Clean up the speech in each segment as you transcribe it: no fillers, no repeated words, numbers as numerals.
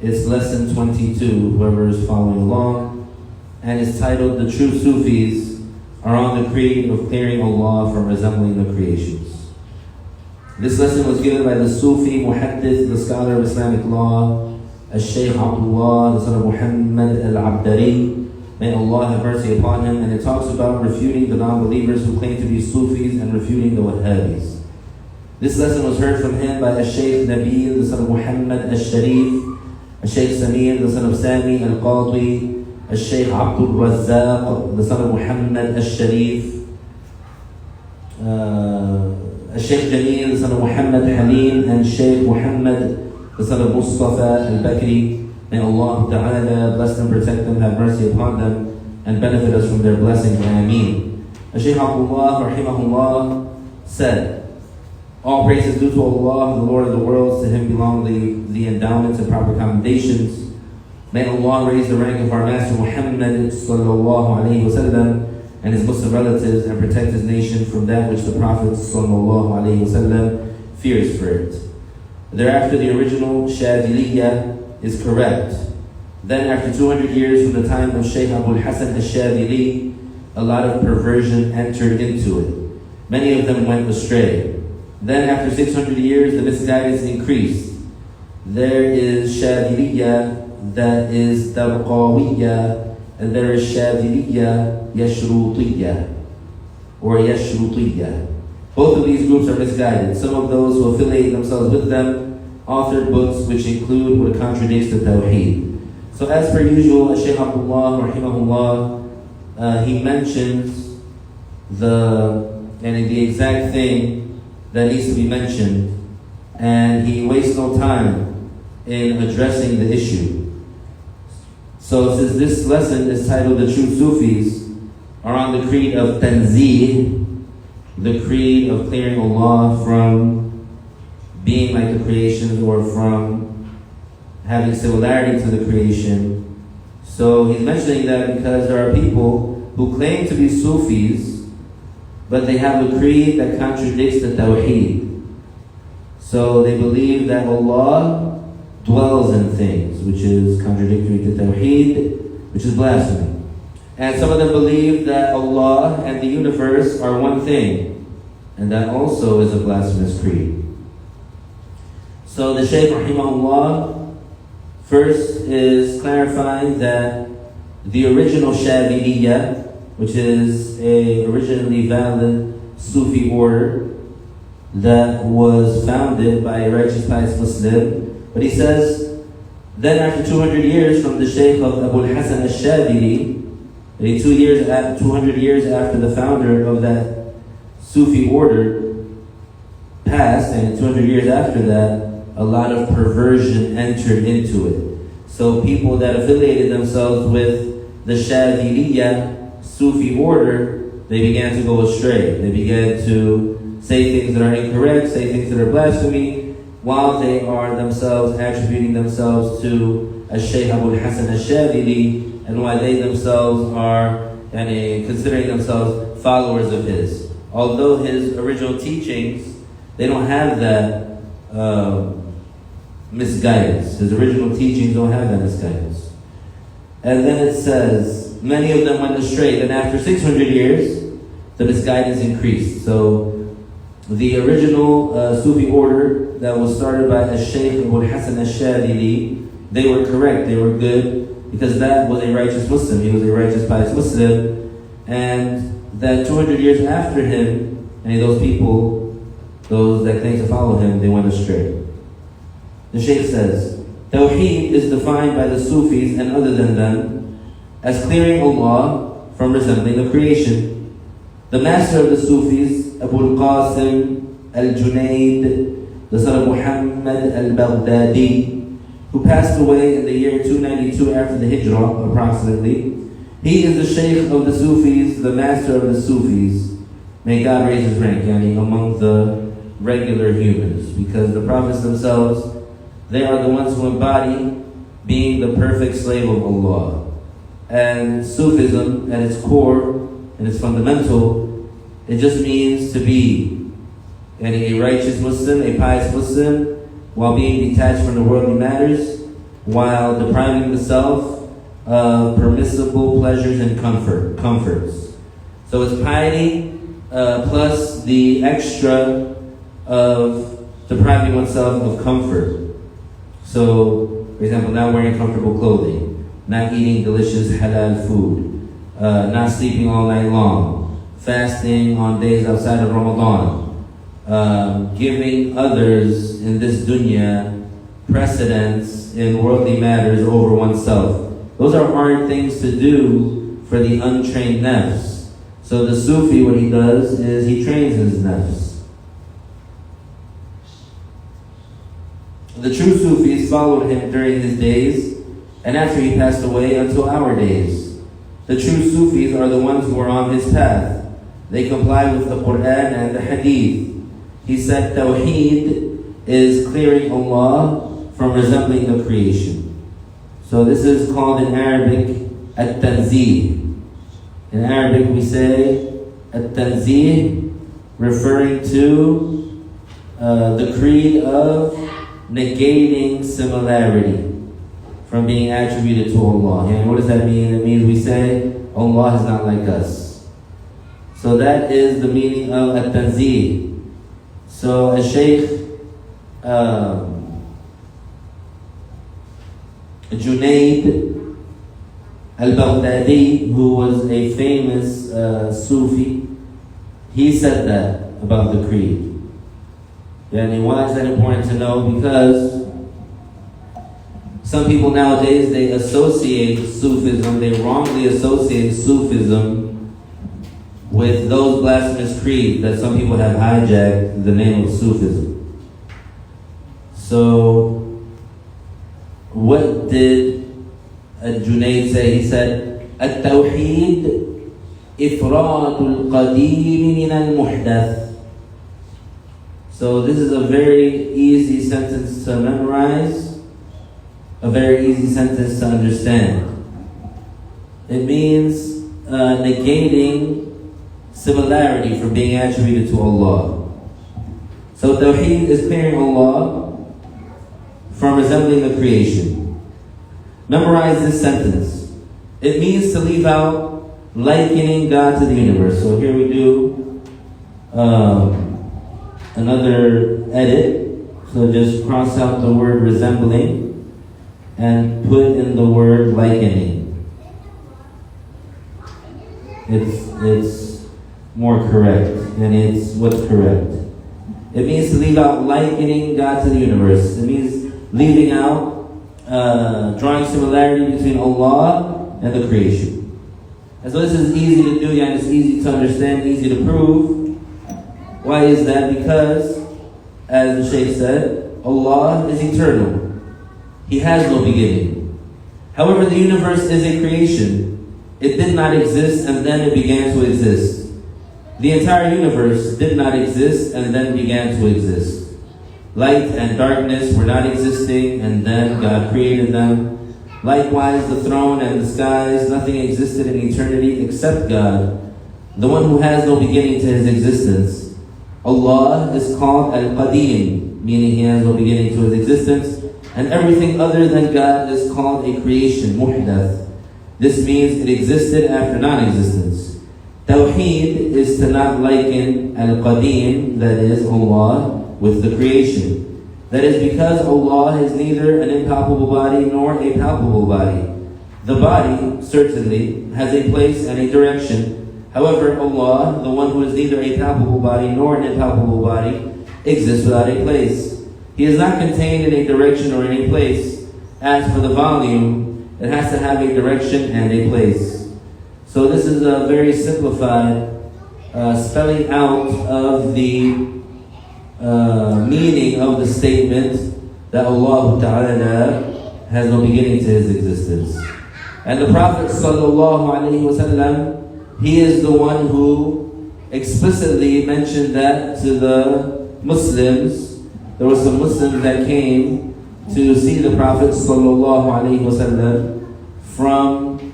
It's lesson 22, whoever is following along, and it's titled, The True Sufis Are on the Creed of Clearing Allah from Resembling the Creations. This lesson was given by the Sufi Muhaddith, the scholar of Islamic law, Al-Shaykh Abdullah, the son of Muhammad Al-Abdari. May Allah have mercy upon him. And it talks about refuting the non-believers who claim to be Sufis and refuting the Wahhabis. This lesson was heard from him by Al-Shaykh Nabil, the son of Muhammad Al-Sharif, Al-Shaykh Samir, the son of Sami Al-Qadwi, Al-Shaykh Abdul Razzaq, the son of Muhammad Al-Sharif, Al-Shaykh Jamil, the son of Muhammad Halim, and Shaykh Muhammad, the son of Mustafa Al-Bakri. May Allah Ta'ala bless them, protect them, have mercy upon them, and benefit us from their blessings. Ameen. Al-Shaykh Abdullah, rahimahullah, said, all praise is due to Allah, the Lord of the worlds. To Him belong the endowments and proper commendations. May Allah raise the rank of our Master Muhammad sallallahu alayhi wasallam and his Muslim relatives and protect his nation from that which the Prophet sallallahu alayhi wasallam fears for it. Thereafter, the original Shadiliyyah is correct. Then, after 200 years from the time of Shaykh Abul Hasan al-Shadili, a lot of perversion entered into it. Many of them went astray. Then, after 600 years, the misguidance increased. There is Shadiliyyah that is Tabqawiyya, and there is Shadiliyyah Yashrutiyya, or Yashrutiyya. Both of these groups are misguided. Some of those who affiliate themselves with them authored books which include what contradicts the Tawheed. So as per usual, Shaykh Abdullah, rahimahullah, he mentions the exact thing that needs to be mentioned, and he wastes no time in addressing the issue. So since this lesson is titled The True Sufis Are on the Creed of Tanzih, the creed of clearing Allah from being like the creation or from having similarity to the creation. So he's mentioning that because there are people who claim to be Sufis, but they have a creed that contradicts the Tawheed. So they believe that Allah dwells in things, which is contradictory to Tawheed, which is blasphemy. And some of them believe that Allah and the universe are one thing, and that also is a blasphemous creed. So the Shaykh rahimahullah first is clarifying that the original Shadiliyyah, which is a originally valid Sufi order that was founded by a righteous pious Muslim. But he says, then after 200 years from the Shaykh of Abul Hasan al-Shadili, 200 years after the founder of that Sufi order passed, and 200 years after that, a lot of perversion entered into it. So people that affiliated themselves with the Shadiliyyah Sufi order, they began to go astray. They began to say things that are incorrect, say things that are blasphemy, while they are themselves attributing themselves to Shaykh Abul Hasan al-Shadili, and why they themselves are considering themselves followers of his. Although his original teachings, they don't have that misguidance. His original teachings don't have that misguidance. And then it says, many of them went astray. Then after 600 years, the misguidance increased. So the original Sufi order that was started by Shaykh Abul Hasan al-Shadili, they were correct, they were good, because that was a righteous Muslim. He was a righteous pious Muslim. And that 200 years after him, and those people, those that claim to follow him, they went astray. The Shaykh says, Tawheed is defined by the Sufis and other than them as clearing Allah from resembling the creation. The master of the Sufis, Abu al-Qasim al-Junaid, the son of Muhammad al-Baghdadi, who passed away in the year 292 after the Hijrah, approximately. He is the Shaykh of the Sufis, the master of the Sufis. May God raise his rank, among the regular humans, because the prophets themselves, they are the ones who embody being the perfect slave of Allah. And Sufism, at its core, and its fundamental, it just means to be a righteous Muslim, a pious Muslim, while being detached from the worldly matters, while depriving the self of permissible pleasures and comforts. So it's piety plus the extra of depriving oneself of comfort. So, for example, not wearing comfortable clothing, not eating delicious halal food, not sleeping all night long, fasting on days outside of Ramadan, giving others in this dunya precedence in worldly matters over oneself. Those are hard things to do for the untrained nafs. So the Sufi, what he does is he trains his nafs. The true Sufis followed him during his days and after he passed away until our days. The true Sufis are the ones who are on his path. They comply with the Quran and the Hadith. He said Tawheed is clearing Allah from resembling the creation. So this is called in Arabic At-Tanzih. In Arabic we say At-Tanzih, referring to the creed of negating similarity from being attributed to Allah. And what does that mean? It means we say Allah is not like us. So that is the meaning of At-Tanzih. So a Shaykh Junaid al-Baghdadi, who was a famous Sufi, he said that about the creed. And why is that important to know? Because some people nowadays, they associate Sufism, they wrongly associate Sufism with those blasphemous creeds that some people have hijacked the name of Sufism. So, what did Junaid say? He said, "At-Tawheed ifradul qadim min al-muhdath." So this is a very easy sentence to memorize, a very easy sentence to understand. It means negating similarity from being attributed to Allah. So Tawheed is clearing Allah from resembling the creation. Memorize this sentence. It means to leave out likening God to the universe. So here we do another edit. So just cross out the word resembling and put in the word likening. It's more correct, and it's what's correct. It means to leave out likening God to the universe. It means leaving out drawing similarity between Allah and the creation. And so this is easy to do, and it's easy to understand, easy to prove. Why is that? Because, as the Shaykh said, Allah is eternal. He has no beginning. However, the universe is a creation. It did not exist and then it began to exist. The entire universe did not exist and then began to exist. Light and darkness were not existing and then God created them. Likewise, the throne and the skies, nothing existed in eternity except God, the one who has no beginning to his existence. Allah is called Al-Qadim, meaning he has no beginning to his existence, and everything other than God is called a creation, Muhdath. This means it existed after non-existence. Tawheed is to not liken Al-Qadim, that is Allah, with the creation. That is because Allah is neither an impalpable body nor a palpable body. The body, certainly, has a place and a direction. However, Allah, the one who is neither a palpable body nor an impalpable body, exists without a place. He is not contained in a direction or in a place. As for the volume, it has to have a direction and a place. So this is a very simplified spelling out of the meaning of the statement that Allah Ta'ala has no beginning to his existence. And the Prophet Sallallahu Alaihi Wasallam, he is the one who explicitly mentioned that to the Muslims. There were some Muslims that came to see the Prophet Sallallahu Alaihi Wasallam from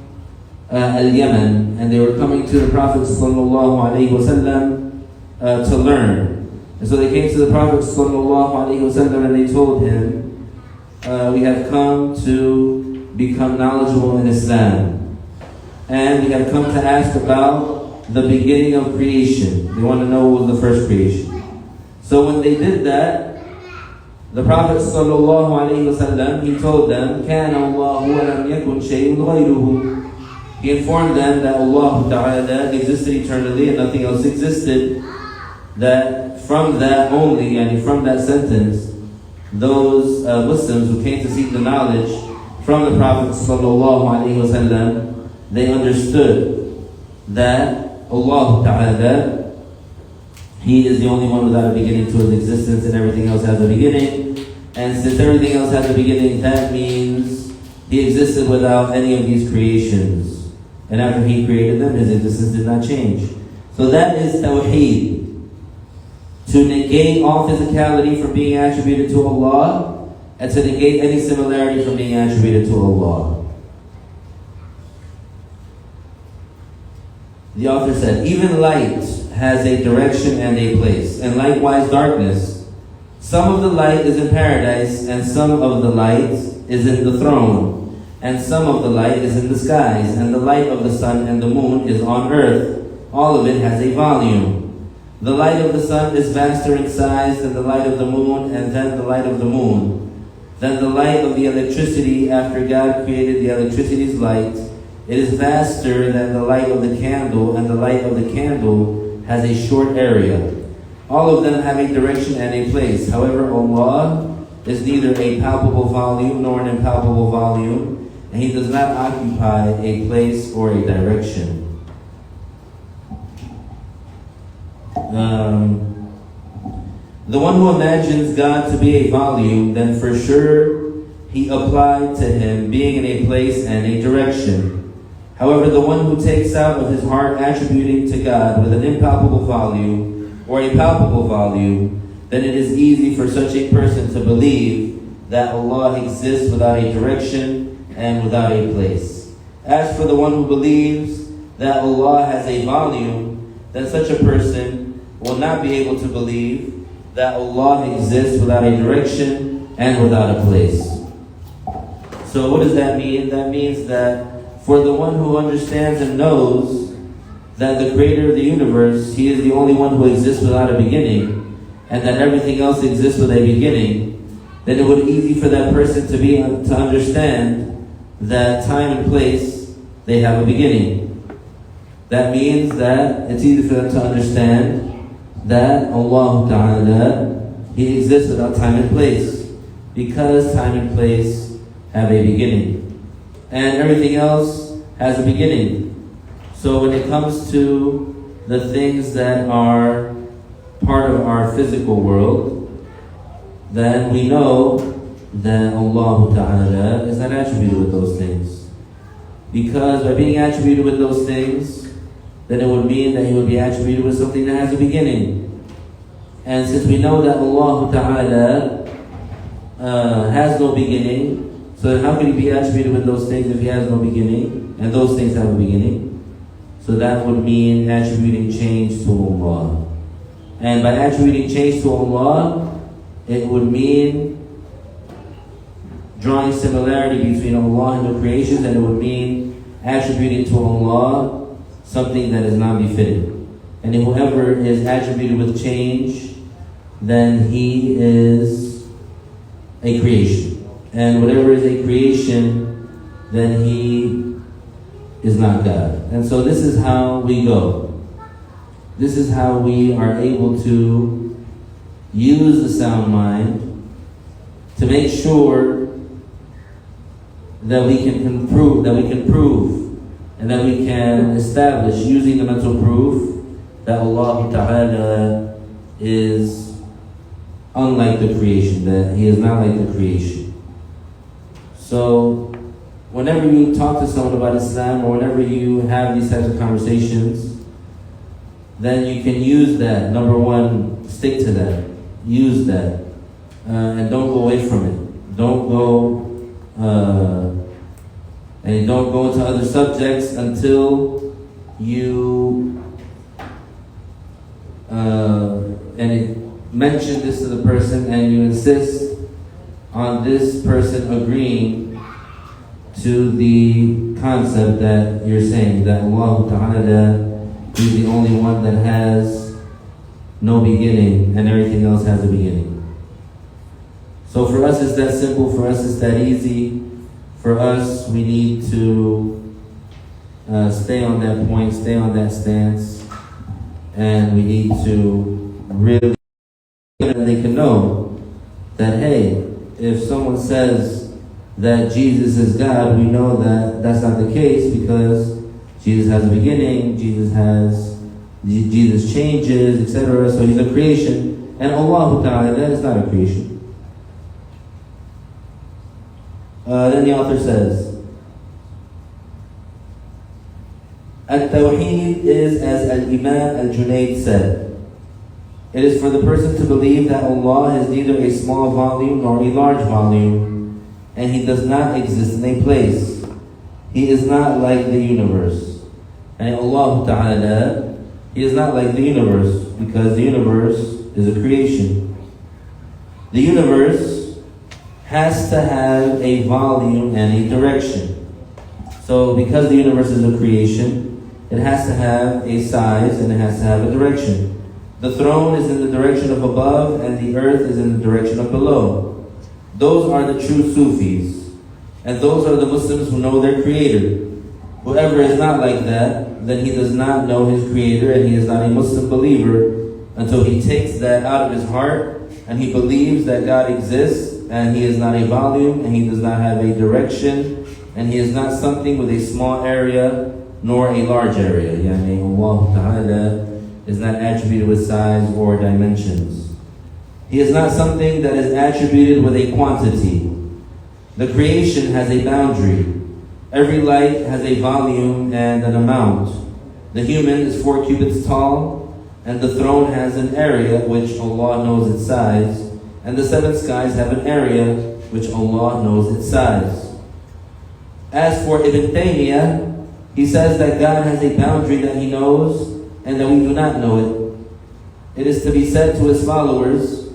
Al-Yemen, and they were coming to the Prophet Sallallahu Alaihi Wasallam to learn. And so they came to the Prophet Sallallahu Alaihi Wasallam and they told him we have come to become knowledgeable in Islam. And we have come to ask about the beginning of creation. They want to know what was the first creation. So when they did that, the Prophet ﷺ, he told them, كَانَ اللَّهُ وَلَمْ يَكُنْ شَيْءٌ غَيْرُهُ. He informed them that Allah Ta'ala existed eternally and nothing else existed. That from that only, and from that sentence, those Muslims who came to seek the knowledge from the Prophet ﷺ, they understood that Allah Ta'ala, He is the only one without a beginning to His existence, and everything else has a beginning. And since everything else has a beginning, that means He existed without any of these creations. And after He created them, His existence did not change. So that is Tawheed. To negate all physicality from being attributed to Allah, and to negate any similarity from being attributed to Allah. The author said, even light has a direction and a place, and likewise darkness. Some of the light is in paradise, and some of the light is in the throne, and some of the light is in the skies, and the light of the sun and the moon is on earth. All of it has a volume. The light of the sun is vaster in size than the light of the moon, and then the light of the moon. Then the light of the electricity, after God created the electricity's light, it is vaster than the light of the candle, and the light of the candle has a short area. All of them have a direction and a place. However, Allah is neither a palpable volume nor an impalpable volume, and He does not occupy a place or a direction. The one who imagines God to be a volume, then for sure he applied to Him being in a place and a direction. However, the one who takes out of his heart attributing to God with an impalpable volume or a palpable volume, then it is easy for such a person to believe that Allah exists without a direction and without a place. As for the one who believes that Allah has a volume, then such a person will not be able to believe that Allah exists without a direction and without a place. So what does that mean? That means that for the one who understands and knows that the creator of the universe, He is the only one who exists without a beginning, and that everything else exists with a beginning, then it would be easy for that person to understand that time and place, they have a beginning. That means that it's easy for them to understand that Allah Ta'ala, He exists without time and place, because time and place have a beginning. And everything else has a beginning. So when it comes to the things that are part of our physical world, then we know that Allah Ta'ala is not attributed with those things. Because by being attributed with those things, then it would mean that He would be attributed with something that has a beginning. And since we know that Allah Ta'ala has no beginning, so how can He be attributed with those things if He has no beginning, and those things have a beginning? So that would mean attributing change to Allah. And by attributing change to Allah, it would mean drawing similarity between Allah and the creations, and it would mean attributing to Allah something that is not befitting. And whoever is attributed with change, then he is a creation. And whatever is a creation, then he is not God. And so this is how we go. This is how we are able to use the sound mind to make sure that we can prove, and that we can establish using the mental proof that Allah Ta'ala is unlike the creation, that He is not like the creation. So whenever you talk to someone about Islam, or whenever you have these types of conversations, then you can use that. Number one, stick to that. Use that. And don't go away from it. Don't go into other subjects until you mention this to the person, and you insist on this person agreeing to the concept that you're saying, that Allah Ta'ala is the only one that has no beginning and everything else has a beginning. So for us it's that simple, for us it's that easy. For us, we need to stay on that point, stay on that stance, and we need to really, they can know that, hey, if someone says that Jesus is God, we know that that's not the case, because Jesus has a beginning, Jesus changes, etc. So he's a creation, and Allah Ta'ala is not a creation. Then the author says, At-Tawheed is, as Al-Imam Al-Junayd said, it is for the person to believe that Allah is neither a small volume nor a large volume, and He does not exist in a place. He is not like the universe. And Allah Ta'ala, He is not like the universe, because the universe is a creation. The universe has to have a volume and a direction. So because the universe is a creation, it has to have a size and it has to have a direction. The throne is in the direction of above and the earth is in the direction of below. Those are the true Sufis. And those are the Muslims who know their Creator. Whoever is not like that, then he does not know his Creator, and he is not a Muslim believer until he takes that out of his heart and he believes that God exists, and He is not a volume, and He does not have a direction, and He is not something with a small area nor a large area. Yani Allah Ta'ala is not attributed with size or dimensions. He is not something that is attributed with a quantity. The creation has a boundary. Every light has a volume and an amount. The human is 4 cubits tall, and the throne has an area which Allah knows its size. And the 7 skies have an area which Allah knows its size. As for Ibn Taymiyyah, he says that God has a boundary that He knows and that we do not know it. It is to be said to His followers,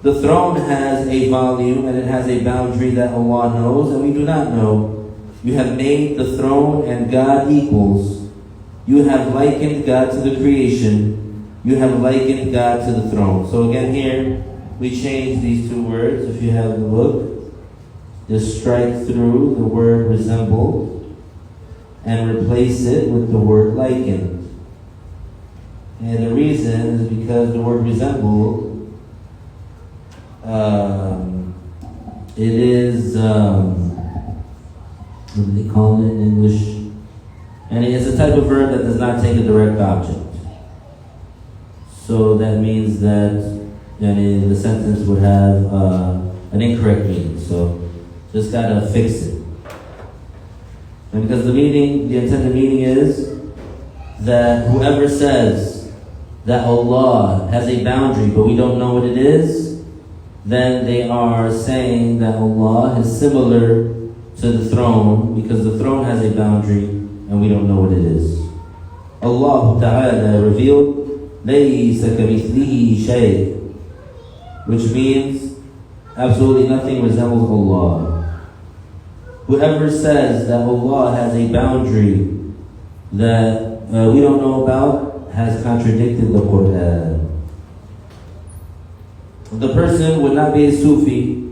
the throne has a volume and it has a boundary that Allah knows and we do not know. You have made the throne and God equals. You have likened God to the creation. You have likened God to the throne. So again here, we change these 2 words. If you have the book, just strike through the word resemble and replace it with the word likened. And the reason is because the word resemble, it is, what do they call it in English? And it is a type of verb that does not take a direct object. So that means that the sentence would have an incorrect meaning. So just gotta fix it. And because the intended meaning is that whoever says that Allah has a boundary but we don't know what it is, then they are saying that Allah is similar to the throne, because the throne has a boundary and we don't know what it is. Allah Ta'ala revealed, لَيْسَ كَمِثْلِهِ شَيْءٍ, which means absolutely nothing resembles Allah. Whoever says that Allah has a boundary that we don't know about has contradicted the Quran. The person would not be a Sufi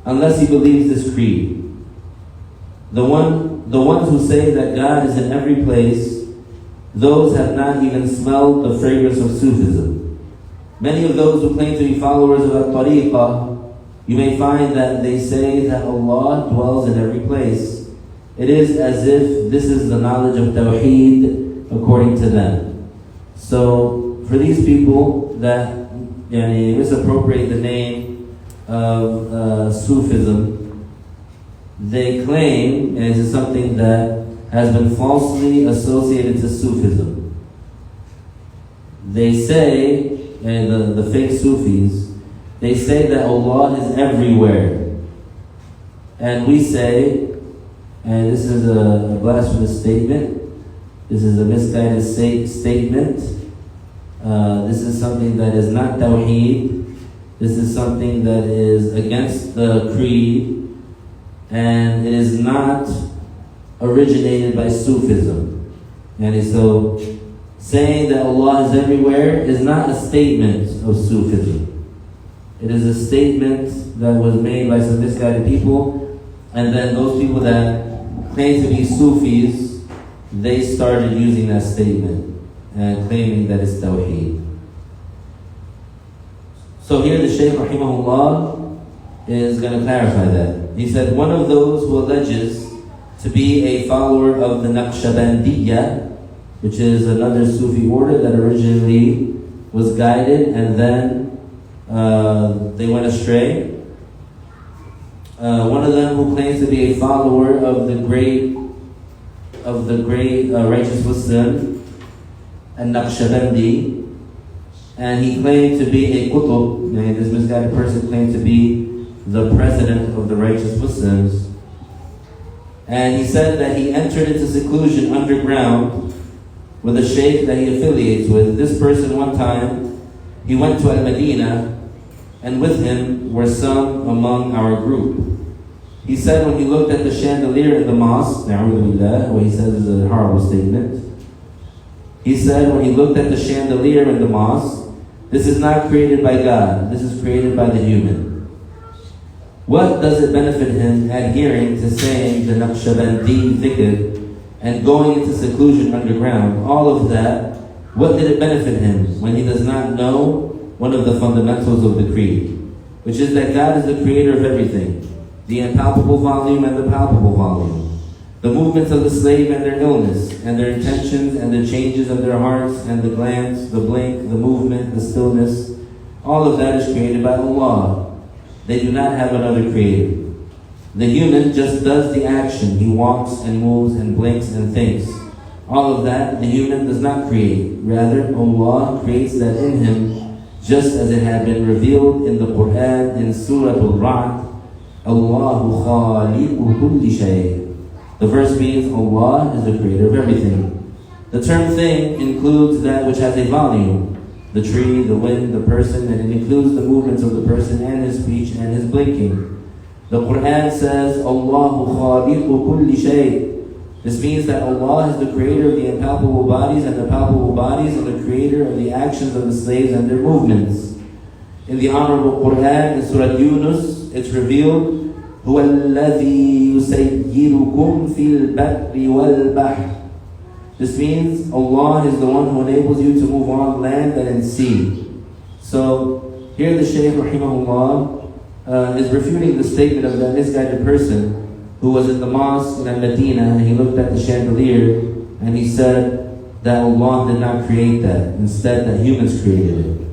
unless he believes this creed. The ones who say that God is in every place, those have not even smelled the fragrance of Sufism. Many of those who claim to be followers of At-Tariqah, you may find that they say that Allah dwells in every place. It is as if this is the knowledge of Tawheed according to them. So for these people that misappropriate the name of Sufism, they claim, and it is something that has been falsely associated to Sufism. They say, and the fake Sufis, they say that Allah is everywhere. And we say, and this is a blasphemous statement, this is a misguided statement, this is something that is not Tawheed, This is something that is against the creed, and it is not originated by Sufism. And so saying that Allah is everywhere is not a statement of Sufism. It is a statement that was made by some misguided people, and then those people that claim to be Sufis, they started using that statement and claiming that it's Tawheed. So here the Shaykh rahimahullah is going to clarify that. He said, one of those who alleges to be a follower of the Naqshbandiyya, which is another Sufi order that originally was guided and then they went astray. One of them who claims to be a follower of the great righteous Muslim and Naqshbandi, and he claimed to be a Qutb, and this misguided person claimed to be the president of the righteous Muslims. And he said that he entered into seclusion underground with a sheikh that he affiliates with. This person one time, he went to Al-Madinah, and with him were some among our group. He said when he looked at the chandelier in the mosque, what he says is a horrible statement. He said when he looked at the chandelier in the mosque, this is not created by God, this is created by the human. What does it benefit him adhering to saying the Naqshbandi dhikr and going into seclusion underground? All of that, what did it benefit him when he does not know one of the fundamentals of the creed, which is that God is the creator of everything, the impalpable volume and the palpable volume, the movements of the slave and their illness, and their intentions and the changes of their hearts and the glance, the blink, the movement, the stillness, all of that is created by Allah. They do not have another creator. The human just does the action. He walks and moves and blinks and thinks. All of that the human does not create. Rather, Allah creates that in him, just as it had been revealed in the Quran in Surah Al-Ra'd, Allahu khaliqu kulli shay. The verse means Allah is the creator of everything. The term thing includes that which has a volume, the tree, the wind, the person, and it includes the movements of the person and his speech and his blinking. The Quran says, Allahu khaliqu kulli shay. This means that Allah is the creator of the impalpable bodies, and the palpable bodies are the creator of the actions of the slaves and their movements. In the honorable Quran, in Surah Yunus, it's revealed, هُوَ الَّذِي يُسَيِّرُكُمْ فِي الْبَرِّ وَالْبَحْرِ. This means Allah is the one who enables you to move on land and in sea. So here the Shaykh rahimahullah is refuting the statement of that misguided person who was in the mosque in Al-Madinah, and he looked at the chandelier and he said that Allah did not create that, instead that humans created it.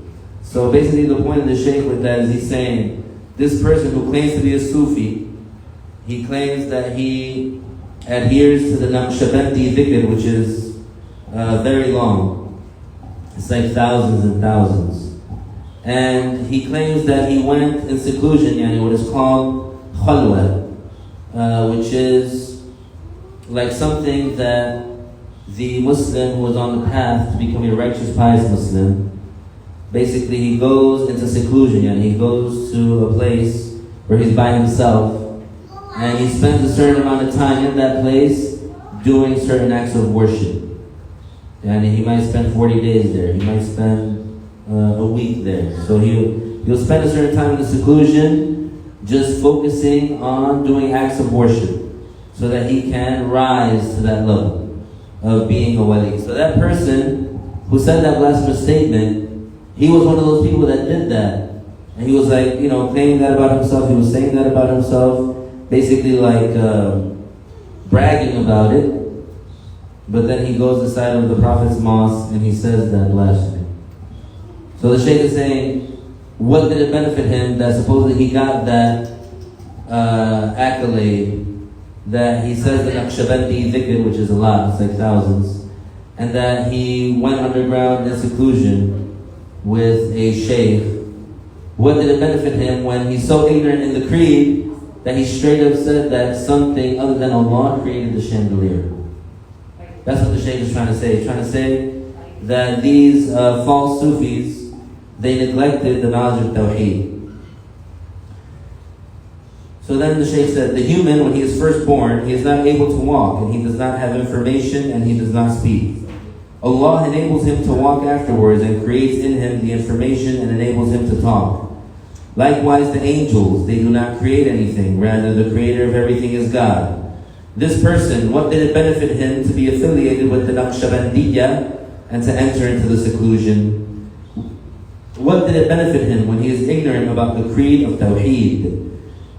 So basically the point of the Shaykh with that is he's saying, this person who claims to be a Sufi, he claims that he adheres to the Naqshbandi dhikr, which is very long. It's like thousands and thousands. And he claims that he went in seclusion, yani what is called khalwa, which is like something that the Muslim who was on the path to become a righteous, pious Muslim, basically he goes into seclusion, and he goes to a place where he's by himself, and he spends a certain amount of time in that place doing certain acts of worship. And he might spend 40 days there, he might spend a week there. So he'll spend a certain time in the seclusion just focusing on doing acts of worship so that he can rise to that level of being a wali. So that person who said that blasphemous statement, he was one of those people that did that. And he was like, claiming that about himself. He was saying that about himself, basically like bragging about it. But then he goes inside of the Prophet's mosque and he says that blasphemy. So the Shaykh is saying, what did it benefit him that supposedly he got that accolade, that he says the Naqshbandi dhikr, which is a lot, it's like thousands, and that he went underground in seclusion with a sheikh? What did it benefit him when he's so ignorant in the creed that he straight up said that something other than Allah created the chandelier? That's what the Shaykh is trying to say. He's trying to say that these false Sufis, they neglected the knowledge of Tawheed. So then the Shaykh said, the human, when he is first born, he is not able to walk, and he does not have information, and he does not speak. Allah enables him to walk afterwards and creates in him the information and enables him to talk. Likewise, the angels, they do not create anything. Rather, the creator of everything is God. This person, what did it benefit him to be affiliated with the Naqshbandiyya and to enter into the seclusion? What did it benefit him when he is ignorant about the creed of Tawheed?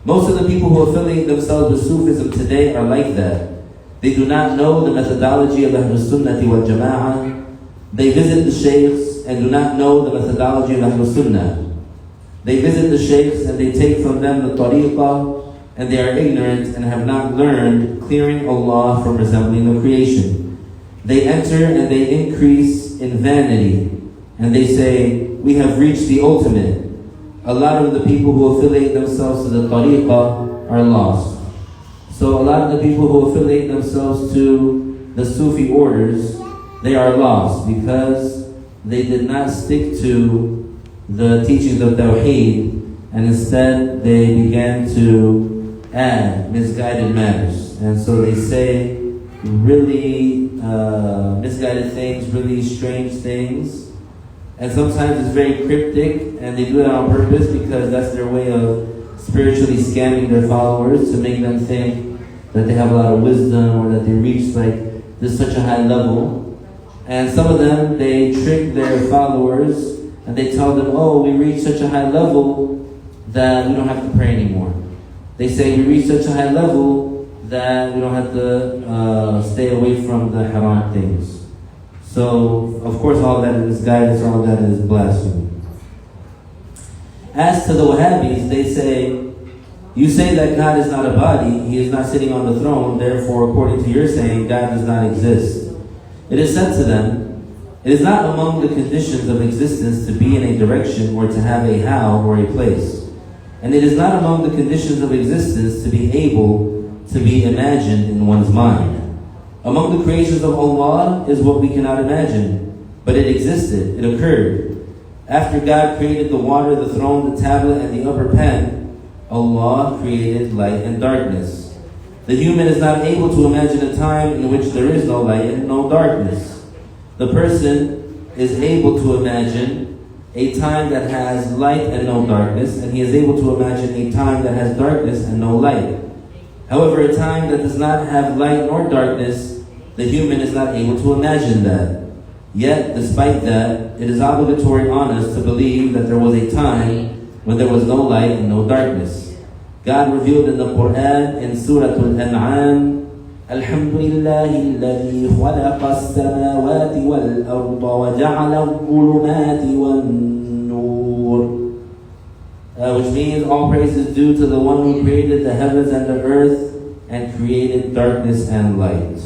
Most of the people who affiliate themselves with Sufism today are like that. They do not know the methodology of Ahlul Sunnah wal Jama'ah. They visit the shaykhs and do not know the methodology of Ahlul Sunnah. They visit the shaykhs and they take from them the tariqah, and they are ignorant and have not learned clearing Allah from resembling the creation. They enter and they increase in vanity, and they say, we have reached the ultimate. A lot of the people who affiliate themselves to the tariqah are lost. So a lot of the people who affiliate themselves to the Sufi orders, they are lost because they did not stick to the teachings of Tawheed, and instead they began to add misguided matters. And so they say really misguided things, really strange things. And sometimes it's very cryptic, and they do it on purpose because that's their way of spiritually scamming their followers to make them think that they have a lot of wisdom or that they reach like this such a high level. And some of them, they trick their followers and they tell them, oh, we reach such a high level that we don't have to pray anymore. They say we reach such a high level that we don't have to stay away from the haram things. So, of course, all that is guidance, all that is blasphemy. As to the Wahhabis, they say, you say that God is not a body, He is not sitting on the throne, therefore, according to your saying, God does not exist. It is said to them, it is not among the conditions of existence to be in a direction or to have a how or a place. And it is not among the conditions of existence to be able to be imagined in one's mind. Among the creations of Allah is what we cannot imagine, but it existed, it occurred. After God created the water, the throne, the tablet, and the upper pen, Allah created light and darkness. The human is not able to imagine a time in which there is no light and no darkness. The person is able to imagine a time that has light and no darkness, and he is able to imagine a time that has darkness and no light. However, a time that does not have light nor darkness, the human is not able to imagine that. Yet, despite that, it is obligatory on us to believe that there was a time when there was no light and no darkness. God revealed in the Quran in Surah Al-An'am, Alhamdulillahi alladhi khalaqa as-samawati wal-arda wa ja'ala al-dhulumati wan-nur. Which means all praise is due to the one who created the heavens and the earth and created darkness and light.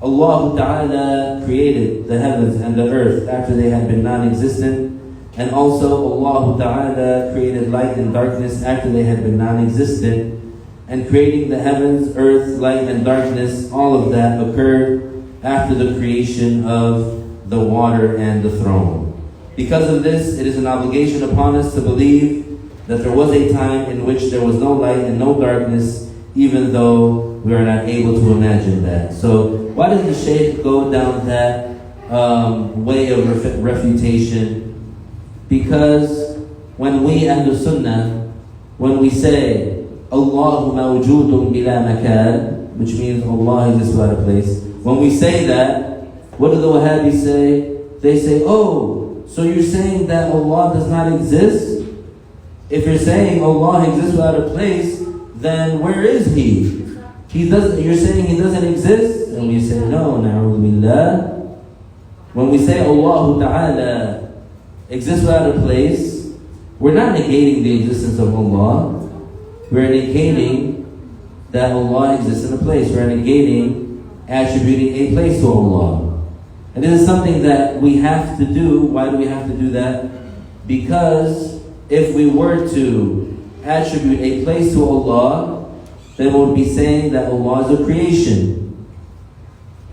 Allah Ta'ala created the heavens and the earth after they had been non-existent, and also Allah Ta'ala created light and darkness after they had been non-existent. And creating the heavens, earth, light and darkness, all of that occurred after the creation of the water and the throne. Because of this, it is an obligation upon us to believe that there was a time in which there was no light and no darkness, even though we are not able to imagine that. So why does the Shaykh go down that way of refutation? Because when we Ahlul Sunnah, when we say Allahu mawjoodun bila makan, which means Allah exists without a place, when we say that, what do the Wahhabis say? They say, oh, so you're saying that Allah does not exist? If you're saying Allah exists without a place, then where is He? You're saying He doesn't exist? And we say, no, na'udhu billah. When we say Allah Ta'ala exists without a place, we're not negating the existence of Allah. We're negating that Allah exists in a place. We're negating attributing a place to Allah. And this is something that we have to do. Why do we have to do that? Because if we were to attribute a place to Allah, then we would be saying that Allah is a creation.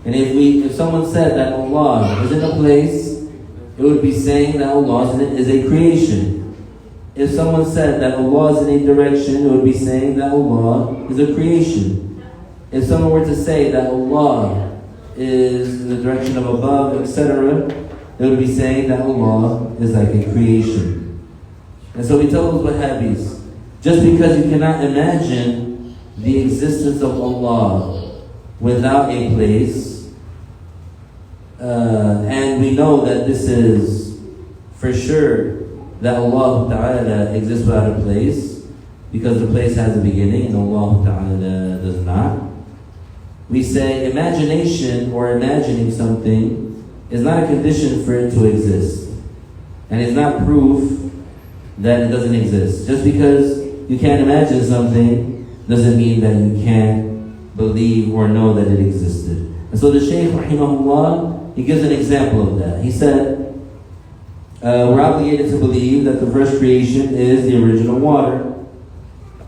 And if someone said that Allah is in a place, it would be saying that Allah is a creation. if someone said that Allah is in a direction, it would be saying that Allah is a creation. If someone were to say that Allah is in the direction of above, etc., it would be saying that Allah is like a creation. And so we tell those Wahhabis, just because you cannot imagine the existence of Allah without a place, and we know that this is for sure that Allah Ta'ala exists without a place, because the place has a beginning and Allah Ta'ala does not. We say imagination or imagining something is not a condition for it to exist. And it's not proof that it doesn't exist. Just because you can't imagine something doesn't mean that you can't believe or know that it existed. And so the Shaykh, rahimahullah, he gives an example of that. He said, we're obligated to believe that the first creation is the original water.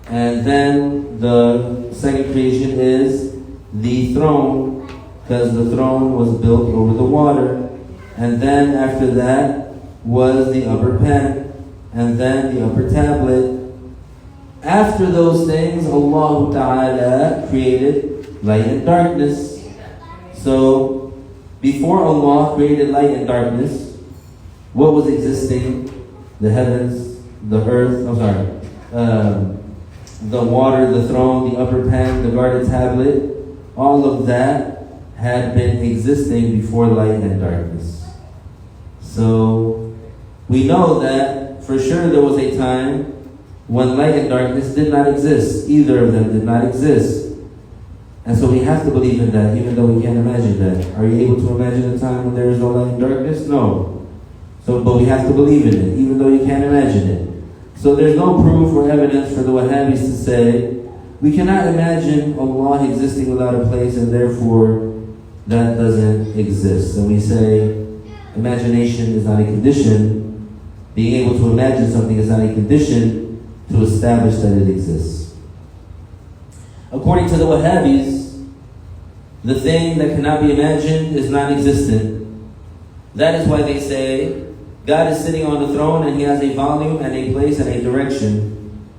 And then the second creation is the throne, because the throne was built over the water. And then after that was the upper pen, and then the upper tablet. After those things, Allah Ta'ala created light and darkness. So before Allah created light and darkness, what was existing? The heavens, the earth, the water, the throne, the upper pen, the guarded tablet, all of that had been existing before light and darkness. So we know that for sure there was a time when light and darkness did not exist. Either of them did not exist. And so we have to believe in that, even though we can't imagine that. Are you able to imagine a time when there is no light and darkness? No. But we have to believe in it, even though you can't imagine it. So there's no proof or evidence for the Wahhabis to say, we cannot imagine Allah existing without a place, and therefore that doesn't exist. And we say, imagination is not a condition. Being able to imagine something is not a condition to establish that it exists. According to the Wahhabis, the thing that cannot be imagined is non-existent. That is why they say, God is sitting on the throne and He has a volume and a place and a direction.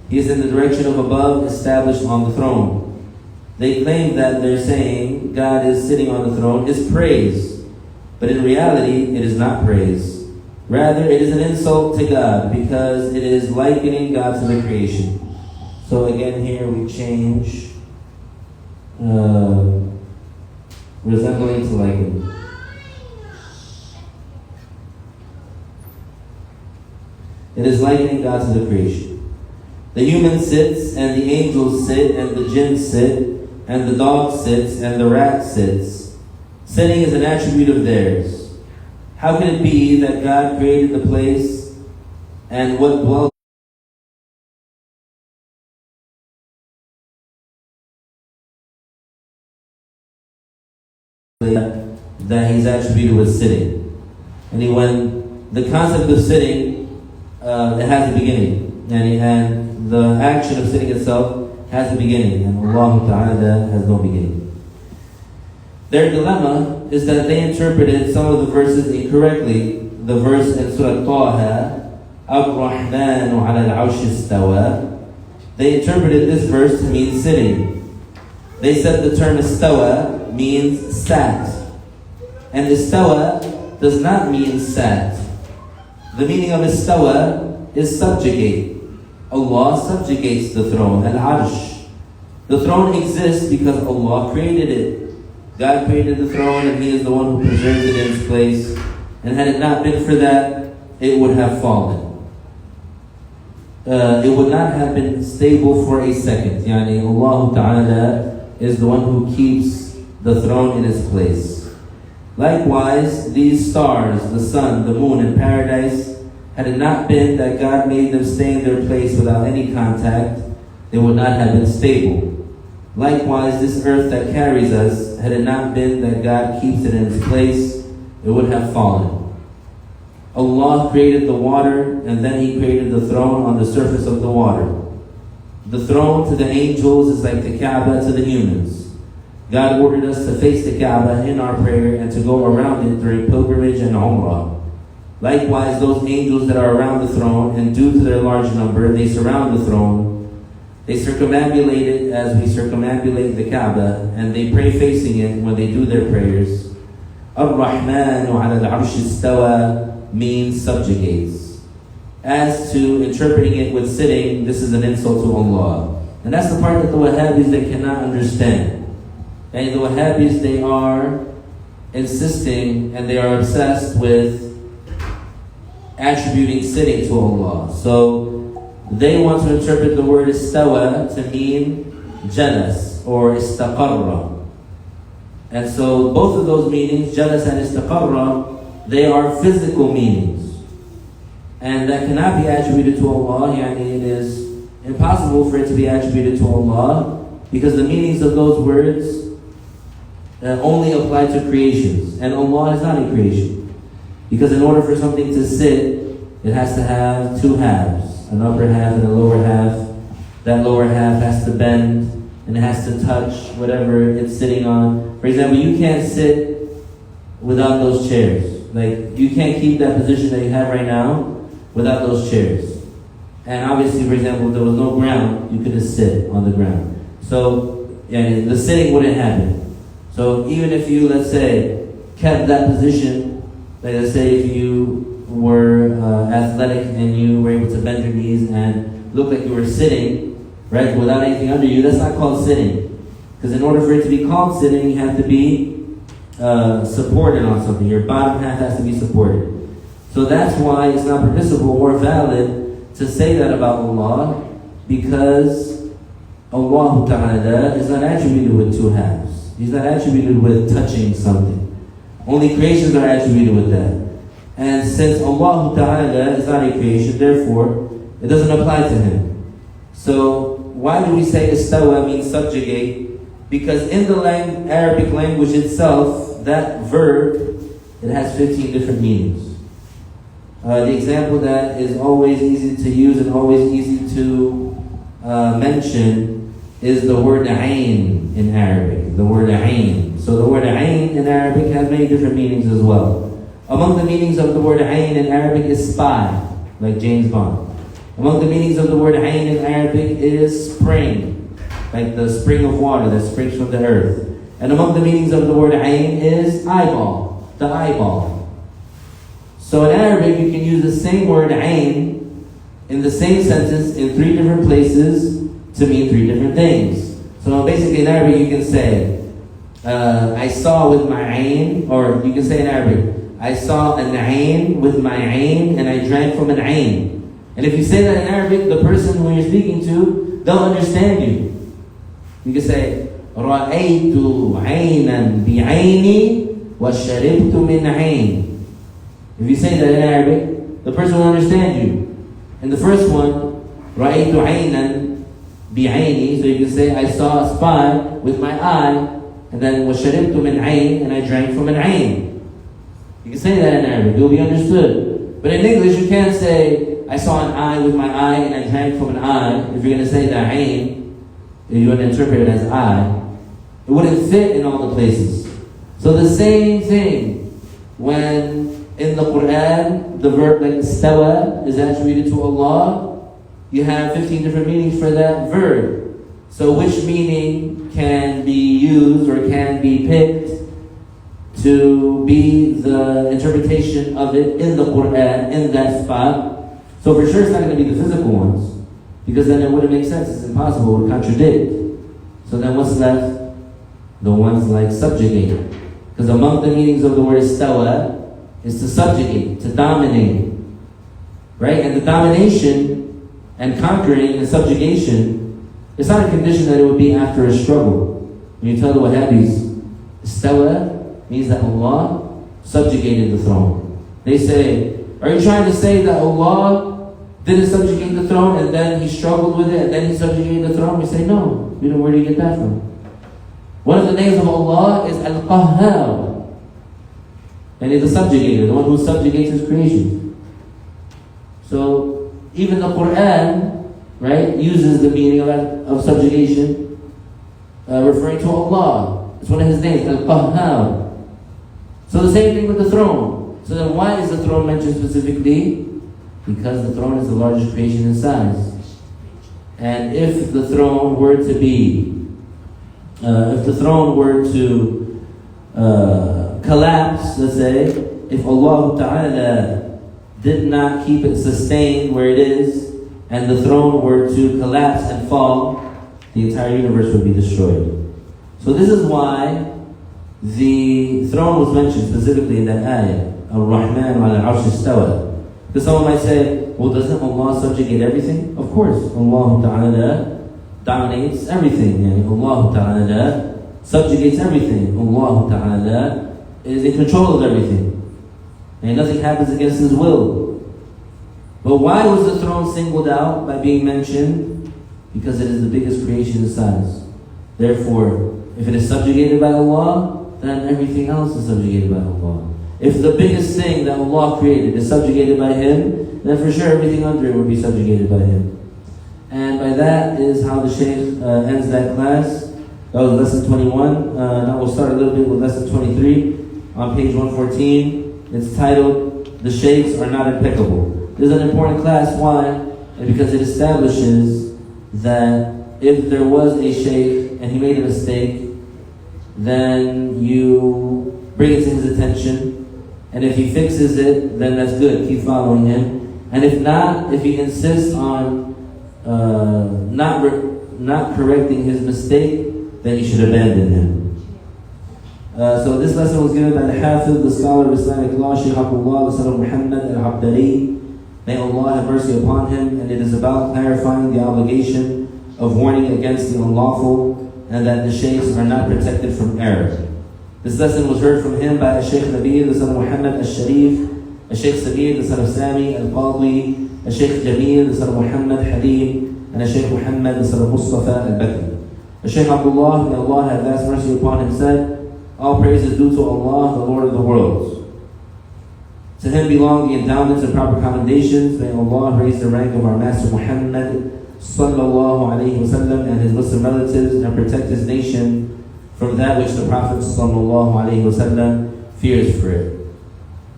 He is in the direction of above, established on the throne. They claim that they're saying God is sitting on the throne is praise. But in reality, it is not praise. Rather, it is an insult to God, because it is likening God to the creation. So again, here we change resembling to likening. It is likening God to the creation. The human sits, and the angels sit, and the jinn sit, and the dog sits, and the rat sits. Sitting is an attribute of theirs. How can it be that God created the place and what dwells that He's attributed with sitting? And when the concept of sitting, it has a beginning, and the action of sitting itself has a beginning, and Allah Ta'ala has no beginning. Their dilemma is that they interpreted some of the verses incorrectly. The verse in Surah Taha, Ar-Rahmanu ala al-Arsh istawa, they interpreted this verse to mean sitting. They said the term istawa means sat, and istawa does not mean sat. The meaning of istawa is subjugate. Allah subjugates the throne, al-Arsh. The throne exists because Allah created it. God created the throne, and He is the one who preserves it in its place. And had it not been for that, it would have fallen. It would not have been stable for a second. Yani Allah Ta'ala is the one who keeps the throne in its place. Likewise, these stars, the sun, the moon, and paradise, had it not been that God made them stay in their place without any contact, they would not have been stable. Likewise, this earth that carries us, had it not been that God keeps it in its place, it would have fallen. Allah created the water, and then He created the throne on the surface of the water. The throne to the angels is like the Kaaba to the humans. God ordered us to face the Kaaba in our prayer and to go around it during pilgrimage and Umrah. Likewise, those angels that are around the throne, and due to their large number, they surround the throne. They circumambulate it as we circumambulate the Kaaba, and they pray facing it when they do their prayers. Ar-Rahmanu ala al-Arsh istawa means subjugates. As to interpreting it with sitting, this is an insult to Allah. And that's the part that the Wahhabis, they cannot understand. And the Wahhabis, they are insisting and they are obsessed with attributing sitting to Allah. So they want to interpret the word istawa to mean jalas or istaqarra. And so both of those meanings, jalas and istaqarra, they are physical meanings. And that cannot be attributed to Allah. Yani it is impossible for it to be attributed to Allah because the meanings of those words only apply to creations. And Allah is not a creation. Because in order for something to sit, it has to have two halves, an upper half and a lower half. That lower half has to bend and it has to touch whatever it's sitting on. For example, you can't sit without those chairs. Like, you can't keep that position that you have right now without those chairs. And obviously, for example, if there was no ground, you couldn't sit on the ground. So, yeah, the sitting wouldn't happen. So even if you, let's say, kept that position, like let's say if you were athletic and you were able to bend your knees and look like you were sitting, right, without anything under you, that's not called sitting. Because in order for it to be called sitting, you have to be supported on something. Your bottom half has to be supported. So that's why it's not permissible or valid to say that about Allah, because Allah Ta'ala is not attributed with two halves. He's not attributed with touching something. Only creations are attributed with that. And since Allah Ta'ala is not a creation, therefore, it doesn't apply to Him. So, why do we say istawa means subjugate? Because in the Arabic language itself, that verb, it has 15 different meanings. The example that is always easy to use and always easy to mention is the word ayn in Arabic. The word ayn. So the word ayn in Arabic has many different meanings as well. Among the meanings of the word ayn in Arabic is spy, like James Bond. Among the meanings of the word ayn in Arabic is spring, like the spring of water that springs from the earth. And among the meanings of the word ayn is eyeball, the eyeball. So in Arabic you can use the same word ayn in the same sentence in three different places to mean three different things. So basically in Arabic you can say, I saw with my ayn, or you can say in Arabic, I saw an ayn with my ayn and I drank from an ayn. And if you say that in Arabic, the person who you're speaking to, they'll understand you. You can say, رَأَيْتُ عَيْنًا بِعَيْنِي وَشَرِبْتُ مِنْ عَيْنِ. If you say that in Arabic, the person will understand you. And the first one, رَأَيْتُ عَيْنًا بِعَيْنِي, so you can say, I saw a spy with my eye, and then وَشَرِبْتُ مِنْ عَيْنِ, and I drank from an ayn. You can say that in Arabic, it will be understood. But in English, you can't say, I saw an eye with my eye and I drank from an eye. If you're going to say the ayn, if you're going to interpret it as eye, it wouldn't fit in all the places. So the same thing, when in the Quran, the verb like istawa is attributed to Allah, you have 15 different meanings for that verb. So which meaning can be used or can be picked to be the interpretation of it in the Quran, in that spot? So for sure it's not going to be the physical ones, because then it wouldn't make sense. It's impossible, it would contradict. So then what's left? The ones like subjugate. Because among the meanings of the word istawa is to subjugate, to dominate. Right? And the domination and conquering and subjugation, it's not a condition that it would be after a struggle. When you tell the Wahhabis, istawa means that Allah subjugated the throne. They say, are you trying to say that Allah didn't subjugate the throne and then He struggled with it and then He subjugated the throne? We say, no. You know, where do you get that from? One of the names of Allah is Al-Qahhar. And He's the subjugator, the one who subjugates His creation. So, even the Quran, right, uses the meaning of subjugation, referring to Allah. It's one of His names, Al-Qahhar. So the same thing with the throne. So then why is the throne mentioned specifically? Because the throne is the largest creation in size. And if the throne were to be, collapse, let's say, if Allah Ta'ala did not keep it sustained where it is, and the throne were to collapse and fall, the entire universe would be destroyed. So this is why the throne was mentioned specifically in that ayah, Ar-Rahman al-Arsh istawa. Because someone might say, well, doesn't Allah subjugate everything? Of course, Allah Ta'ala dominates everything. Yani Allah Ta'ala subjugates everything. Allah Ta'ala is in control of everything. And nothing happens against His will. But why was the throne singled out by being mentioned? Because it is the biggest creation in size. Therefore, if it is subjugated by Allah, then everything else is subjugated by Allah. If the biggest thing that Allah created is subjugated by Him, then for sure everything under it will be subjugated by Him. And by that is how the Shaykh ends that class. That was lesson 21. Now we'll start a little bit with lesson 23 on page 114. It's titled, The Shaykhs Are Not Impeccable. This is an important class. Why? And because it establishes that if there was a Shaykh and he made a mistake, then you bring it to his attention. And if he fixes it, then that's good. Keep following him. And if not, if he insists on not correcting his mistake, then you should abandon him. So this lesson was given by the Hafiz, the scholar of Islamic law, Shaykh Abdullah the son of Muhammad al-Abdari. May Allah have mercy upon him. And it is about clarifying the obligation of warning against the unlawful, and that the shaykhs are not protected from error. This lesson was heard from him by Shaykh Nabil, the son of Muhammad al-Sharif, Shaykh Samir, the son of Sami al-Qadwi, Shaykh Jamil, the son of Muhammad Halim, and Shaykh Muhammad, the son of Mustafa al-Bakri. Shaykh Abdullah, may Allah have vast mercy upon him, said, all praise is due to Allah, the Lord of the worlds. To Him belong the endowments and proper commendations. May Allah raise the rank of our Master Muhammad sallallahu alayhi wa sallam and his Muslim relatives, and protect his nation from that which the Prophet sallallahu alayhi wa sallam fears for it.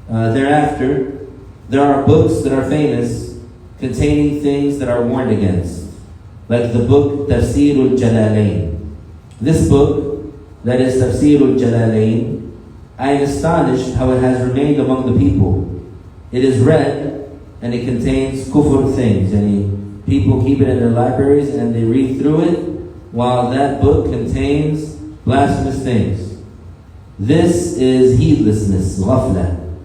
Thereafter, there are books that are famous containing things that are warned against, like the book Tafsirul Jalalain. This book, that is Tafsirul Jalalain, I am astonished how it has remained among the people. It is read and it contains kufr things, and people keep it in their libraries and they read through it, while that book contains blasphemous things. This is heedlessness, ghafla.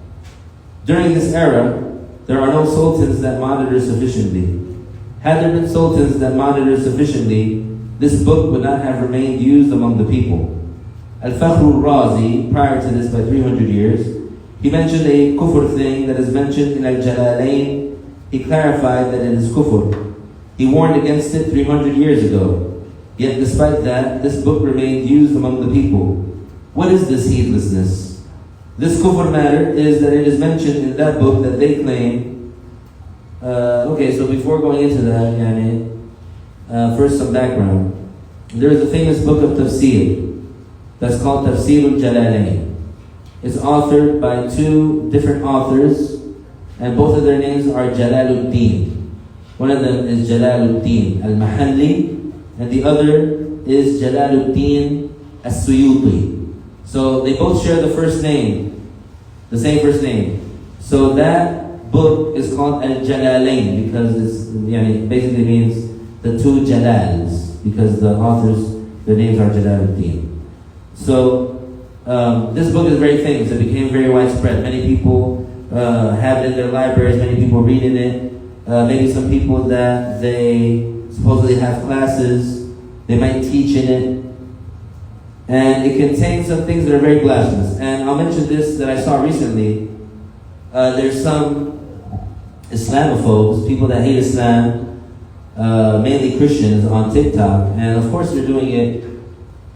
During this era, there are no sultans that monitor sufficiently. Had there been sultans that monitor sufficiently, this book would not have remained used among the people. Al-Fakhr al-Razi, prior to this by 300 years, he mentioned a kufr thing that is mentioned in Al-Jalalain. He clarified that it is kufr. He warned against it 300 years ago. Yet despite that, this book remained used among the people. What is this heedlessness? This kufr matter is that it is mentioned in that book that they claim. Okay, so before going into that, first some background. There is a famous book of tafsir that's called Tafsirul Jalalain. It's authored by two different authors, and both of their names are Jalaluddin. One of them is Jalaluddin al-Mahalli, and the other is Jalaluddin as-Suyuti. So they both share the first name, the same first name. So that book is called Al-Jalalain because it basically means the two Jalals, because the authors, their names are Jalaluddin. So this book is very famous. It became very widespread. Many people have it in their libraries. Many people read in it. Maybe some people that they supposedly have classes, they might teach in it. And it contains some things that are very blasphemous. And I'll mention this that I saw recently. There's some Islamophobes, people that hate Islam, mainly Christians, on TikTok. And of course they're doing it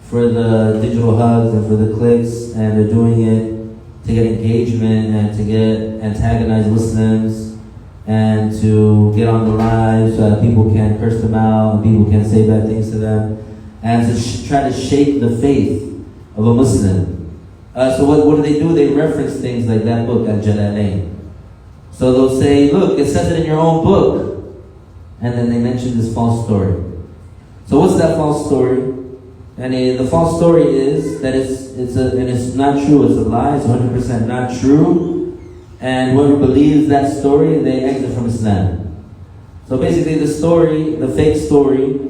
for the digital hugs and for the clicks, and they're doing it to get engagement and to get antagonize Muslims and to get on the live so that people can curse them out and people can say bad things to them, and to try to shake the faith of a Muslim. So what do? They reference things like that book, Al-Jalalain. So they'll say, look, it says it in your own book. And then they mention this false story. So what's that false story? And the false story is that it's not true, it's a lie, it's 100% not true. And whoever believes that story, they exit from Islam. So basically the story, the fake story,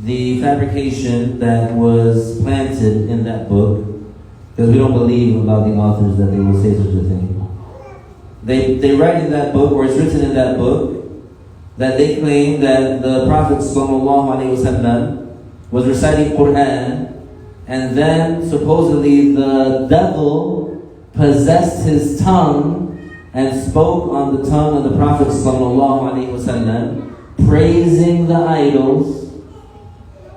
the fabrication that was planted in that book, because we don't believe about the authors that they will say such a thing. They write in that book, or it's written in that book, that they claim that the Prophet ﷺ was reciting Quran, and then supposedly the devil possessed his tongue and spoke on the tongue of the Prophet ﷺ, praising the idols,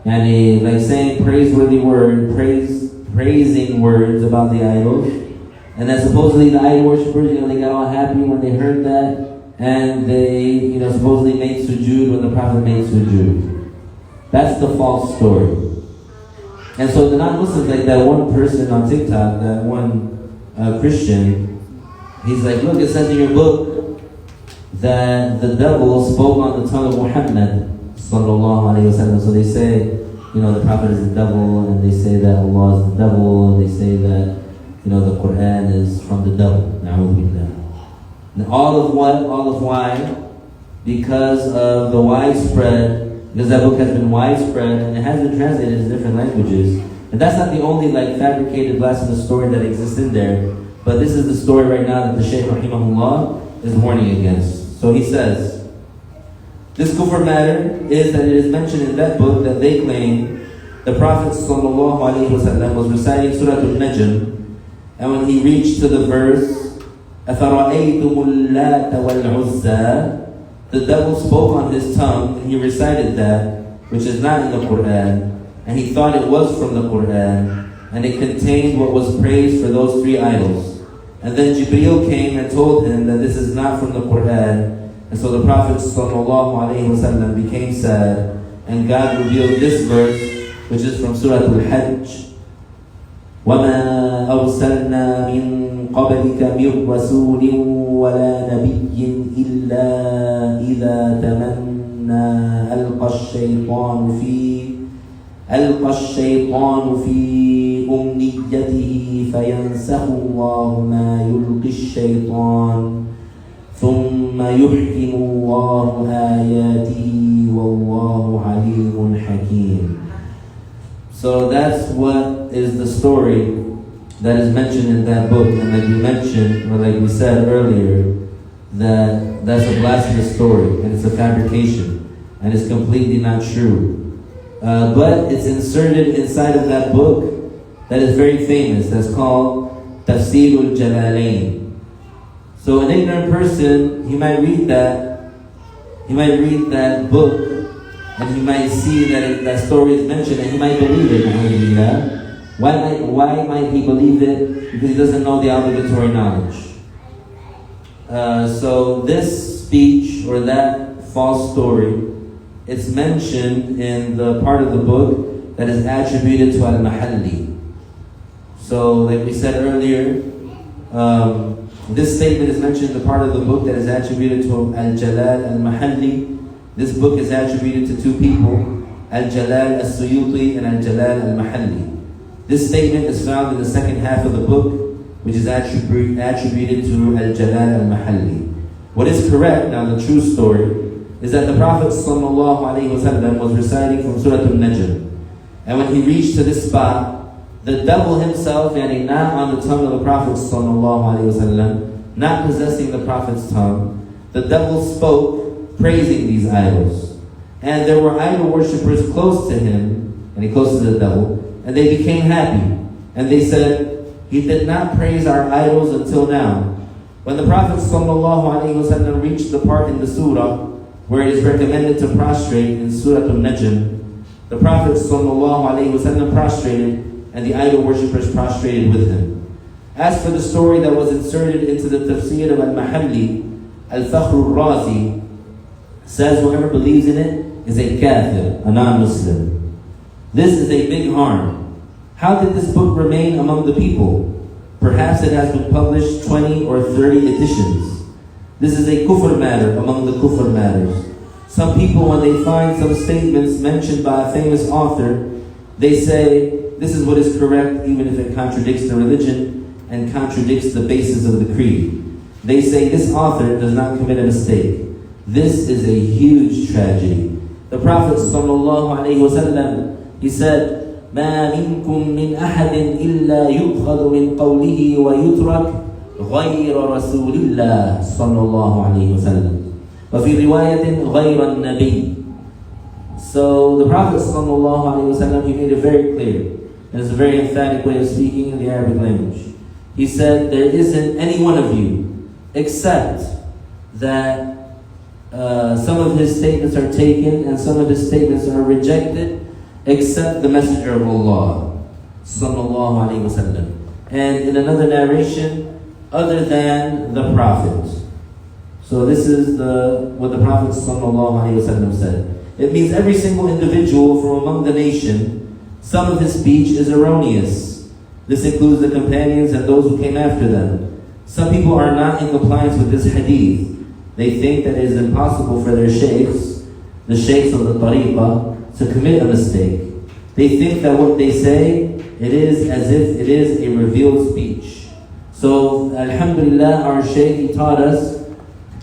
and like saying praiseworthy words, praising words about the idols, and that supposedly the idol worshippers, they got all happy when they heard that, and they, supposedly made sujood when the Prophet made sujood. That's the false story. And so the non-Muslims, like that one person on TikTok, that one Christian, he's like, look, it says in your book that the devil spoke on the tongue of Muhammad sallallahu alayhi wa sallam. So they say, the Prophet is the devil, and they say that Allah is the devil, and they say that, the Quran is from the devil. Na'udhu billah. And all of why? Because of the widespread, because that book has been widespread, and it has been translated into different languages. And that's not the only fabricated blasphemous story that exists in there, but this is the story right now that the Shaykh rahimahullah is warning against. So he says, this kufr matter is that it is mentioned in that book that they claim the Prophet ﷺ was reciting Surah Al-Najm, and when he reached to the verse, أَفَرَأَيْتُمُ اللَّاتَ وَالْعُزَّى, the devil spoke on his tongue, and he recited that, which is not in the Quran, and he thought it was from the Quran, and it contained what was praised for those three idols. And then Jibreel came and told him that this is not from the Quran, and so the Prophet ﷺ became sad, and God revealed this verse, which is from Surah Al-Hajj, وَمَا أَرْسَلْنَا مِن قَبْلِكَ مِن رَسُولٍ وَلَا نَبِيٍّ إِلَّا إِذَا تَمَنَّى أَلْقَى الشَّيْطَانُ فِي أُمْنِيَّتِهِ فَيَنْسَخُ اللَّهُ مَا يُلْقِي الشَّيْطَانُ ثُمَّ يُحْكِمُ اللَّهُ آيَاتِهِ وَاللَّهُ عَلِيمٌ حَكِيمٌ. So that's what is the story that is mentioned in that book. And like we mentioned, or like we said earlier, that's a blasphemous story, and it's a fabrication, and it's completely not true. But it's inserted inside of that book that is very famous, that's called Tafsir al-Jalalain. So an ignorant person, he might read that book, and he might see that story is mentioned, and he might believe it. Why might he believe it? Because he doesn't know the obligatory knowledge. So this speech, or that false story, it's mentioned in the part of the book that is attributed to Al-Mahalli. So like we said earlier, this statement is mentioned in the part of the book that is attributed to Al-Jalal Al-Mahalli. This book is attributed to two people, Al-Jalal Al-Suyuti and Al-Jalal Al-Mahalli. This statement is found in the second half of the book, which is attributed to Al-Jalal Al-Mahalli. What is correct, now the true story, is that the Prophet ﷺ was reciting from Surah Al-Najm. And when he reached to this spot, the devil himself, not on the tongue of the Prophet ﷺ, not possessing the Prophet's tongue, the devil spoke praising these idols. And there were idol worshippers close to him, close to the devil, and they became happy. And they said, he did not praise our idols until now. When the Prophet ﷺ reached the part in the surah where it is recommended to prostrate in Surah Al-Najm, the Prophet ﷺ prostrated, and the idol worshippers prostrated with him. As for the story that was inserted into the tafsir of Al-Mahalli, Al-Fakhr al-Razi says whoever believes in it is a kafir, a non-Muslim. This is a big harm. How did this book remain among the people? Perhaps it has been published 20 or 30 editions. This is a kufr matter among the kufr matters. Some people, when they find some statements mentioned by a famous author, they say, this is what is correct, even if it contradicts the religion and contradicts the basis of the creed. They say this author does not commit a mistake. This is a huge tragedy. The Prophet ﷺ, he said, ما منكم من أحد إلا يؤخذ من قوله ويترك غير رسول الله صلى الله عليه وسلم وفي رواية غير النبي. So the Prophet ﷺ, he made it very clear, and it's a very emphatic way of speaking in the Arabic language. He said, there isn't any one of you except that some of his statements are taken and some of his statements are rejected, except the Messenger of Allah sallallahu alaihi wasallam. And in another narration, other than the Prophet. So this is what the Prophet sallallahu alaihi wasallam said. It means every single individual from among the nation, some of his speech is erroneous. This includes the companions and those who came after them. Some people are not in compliance with this hadith. They think that it is impossible for their sheikhs, the sheikhs of the tariqah, to commit a mistake. They think that what they say, it is as if it is a revealed speech. So, alhamdulillah, our sheikh, he taught us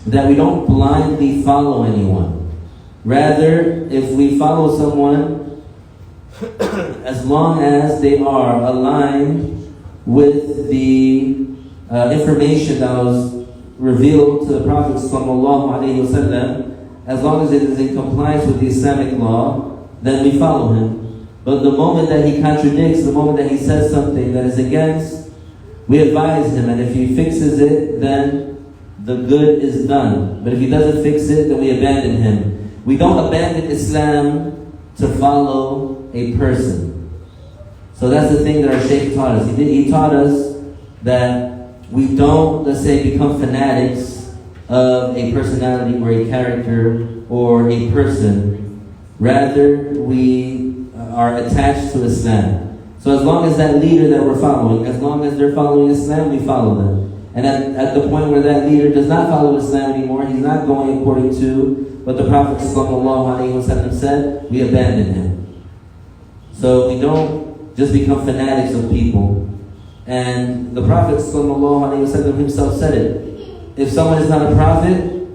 that we don't blindly follow anyone. Rather, if we follow someone, as long as they are aligned with the information that was revealed to the Prophet ﷺ, as long as it is in compliance with the Islamic law, then we follow him. But the moment that he contradicts, the moment that he says something that is against, we advise him, and if he fixes it, then the good is done. But if he doesn't fix it, then we abandon him. We don't abandon Islam to follow a person. So that's the thing that our Shaykh taught us. He taught us that we don't, let's say, become fanatics of a personality or a character or a person. Rather, we are attached to Islam. So as long as that leader that we're following, as long as they're following Islam, we follow them. And at the point where that leader does not follow Islam anymore, he's not going according to what the Prophet ﷺ said, we abandon him. So we don't just become fanatics of people. And the Prophet ﷺ himself said it. If someone is not a prophet,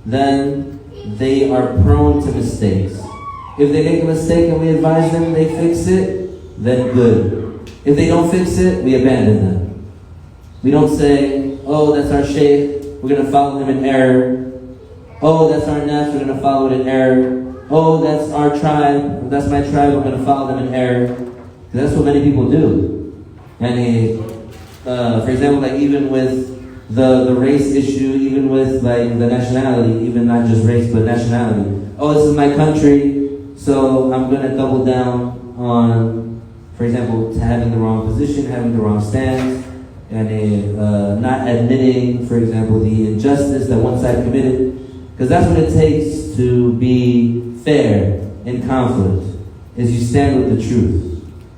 then they are prone to mistakes. If they make a mistake and we advise them, they fix it, then good. If they don't fix it, we abandon them. We don't say, oh, that's our shaykh, we're going to follow him in error. Oh, that's our nas, we're going to follow it in error. Oh, that's our tribe, that's my tribe, we're going to follow them in error. Because that's what many people do. And for example, like even with the race issue, even with like the nationality, even not just race, but nationality. Oh, this is my country, so I'm going to double down on, for example, having the wrong position, having the wrong stance, and not admitting, for example, the injustice that one side committed. Because that's what it takes to be fair in conflict, is you stand with the truth.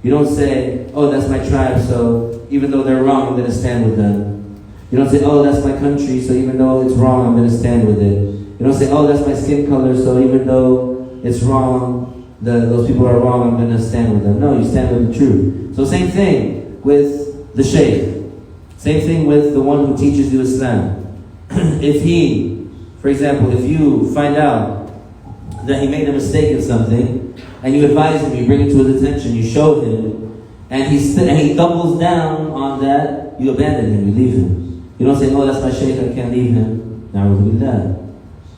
You don't say, oh, that's my tribe, so even though they're wrong, I'm going to stand with them. You don't say, oh, that's my country, so even though it's wrong, I'm going to stand with it. You don't say, oh, that's my skin color, so even though it's wrong, those people are wrong, I'm going to stand with them. No, you stand with the truth. So same thing with the shaykh. Same thing with the one who teaches you Islam. If he, for example, if you find out that he made a mistake in something, and you advise him, you bring it to his attention, you show him, and he doubles down on that, you abandon him, you leave him. You don't say, oh, that's my shaykh, I can't leave him. Na'udhu billah.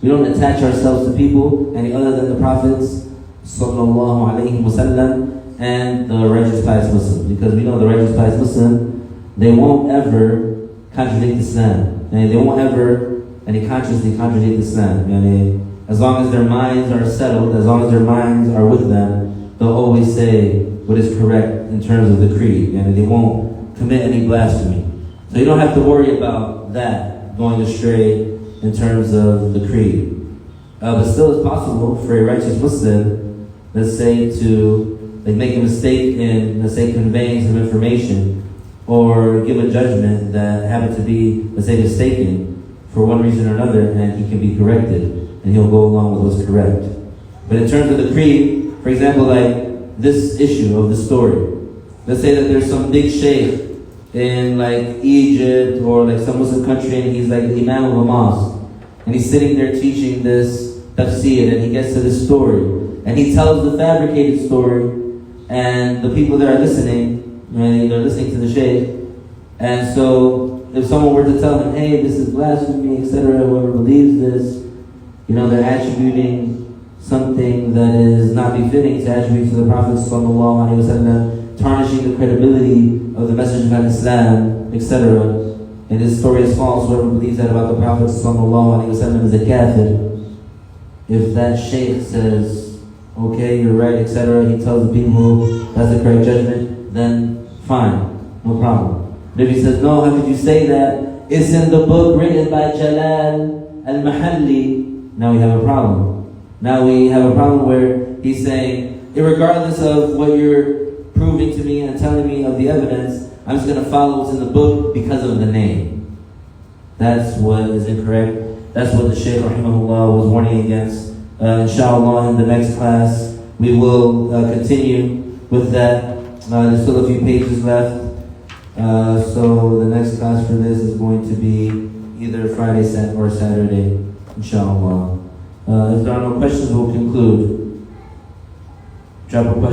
We don't attach ourselves to people any other than the Prophets sallallahu alaihi wasallam and the righteous pious Muslim, because we know the righteous pious Muslim, they won't ever contradict Islam, and they won't ever consciously contradict Islam. As long as their minds are settled, as long as their minds are with them, they'll always say what is correct in terms of the creed, and they won't commit any blasphemy. So you don't have to worry about that going astray in terms of the creed. But still it's possible for a righteous Muslim, let's say, to make a mistake in, let's say, conveying some information, or give a judgment that happened to be, let's say, mistaken for one reason or another, and he can be corrected, and he'll go along with what's correct. But in terms of the creed, for example, like this issue of the story, let's say that there's some big sheikh in like Egypt or like some Muslim country, and he's like the imam of a mosque, and he's sitting there teaching this tafsir, and he gets to this story, and he tells the fabricated story, and the people that are listening, right, they're listening to the sheikh, and so if someone were to tell him, hey, this is blasphemy, etc., whoever believes this, they're attributing something that is not befitting to attribute to the Prophet sallallahu alaihi wasallam, tarnishing the credibility of the message of Islam, etc. And this story is false. Whoever believes that about the Prophet sallallahu alaihi wasallam is a kafir. If that sheikh says, okay, you're right, etc., he tells the people that's the correct judgment, then fine, no problem. But if he says, no, how could you say that? It's in the book written by Jalal al-Mahalli. Now we have a problem. Now we have a problem where he's saying, regardless of what you're proving to me and telling me of the evidence, I'm just going to follow what's in the book because of the name. That's what is incorrect. That's what the Shaykh rahimahullah was warning against. Inshallah, in the next class, we will continue with that. There's still a few pages left. So the next class for this is going to be either Friday or Saturday, inshallah. If there are no questions, we'll conclude. Drop a question.